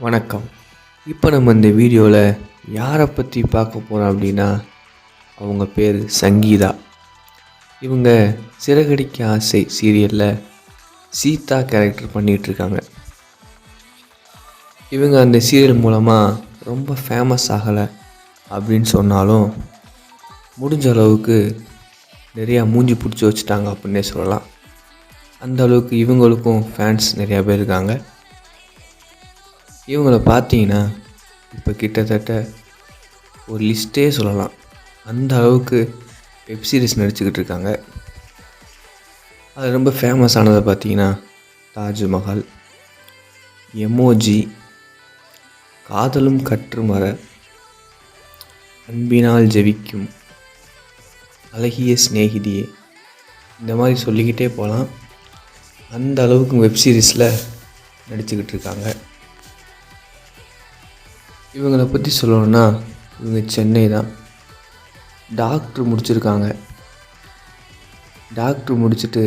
வணக்கம். இப்போ நம்ம இந்த வீடியோவில் யாரை பற்றி பார்க்க போகிறோம் அப்படின்னா, அவங்க பேர் சங்கீதா. இவங்க சிறகடிக்க ஆசை சீரியலில் சீதா கேரக்டர் பண்ணிகிட்ருக்காங்க. இவங்க அந்த சீரியல் மூலமாக ரொம்ப ஃபேமஸ் ஆகலை அப்படின்னு சொன்னாலும், முடிஞ்ச அளவுக்கு நிறையா மூஞ்சி பிடிச்சி வச்சுட்டாங்க அப்படின்னே சொல்லலாம். அந்த அளவுக்கு இவங்களுக்கும் ஃபேன்ஸ் நிறையா பேர் இருக்காங்க. இவங்கள பார்த்தீங்கன்னா இப்போ கிட்டத்தட்ட ஒரு லிஸ்ட்டே சொல்லலாம். அந்த அளவுக்கு வெப் சீரிஸ் நடிச்சுக்கிட்டு இருக்காங்க. அது ரொம்ப ஃபேமஸ் ஆனதை பார்த்தீங்கன்னா தாஜ்மஹால், எமோஜி, காதலும் கற்றுமர, அன்பினால் ஜெபிக்கும், அழகிய சிநேகிதியே, இந்த மாதிரி சொல்லிக்கிட்டே போகலாம். அந்த அளவுக்கு வெப் சீரிஸில் நடிச்சுக்கிட்டு இருக்காங்க. இவங்களை பற்றி சொல்லணுன்னா, இவங்க சென்னை தான். டாக்டர் முடிச்சிருக்காங்க. டாக்டர் முடிச்சுட்டு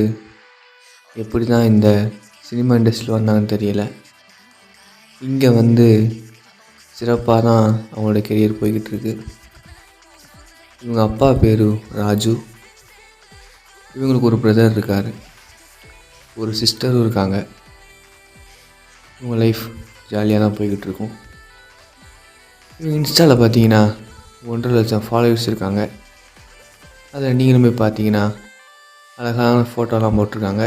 எப்படி தான் இந்த சினிமா இண்டஸ்ட்ரியில் வந்தாங்கன்னு தெரியல. இங்கே வந்து சிறப்பாக தான் அவங்களோட கெரியர் போய்கிட்டு இருக்கு. இவங்க அப்பா பேர் ராஜு. இவங்களுக்கு ஒரு பிரதர் இருக்கார், ஒரு சிஸ்டரும் இருக்காங்க. இவங்க லைஃப் ஜாலியாக தான் போய்கிட்டு இருக்கும். இவங்க இன்ஸ்டாவில் பார்த்தீங்கன்னா 1.5 லட்சம் ஃபாலோவர்ஸ் இருக்காங்க. அதில் நீங்களும் போய் பார்த்தீங்கன்னா அழகான ஃபோட்டோலாம் போட்டிருக்காங்க.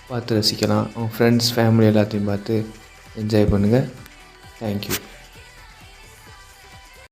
பார்த்து ரசிக்கலாம். அவங்க ஃப்ரெண்ட்ஸ் ஃபேமிலி எல்லாத்தையும் பார்த்து என்ஜாய் பண்ணுங்கள். தேங்க்யூ.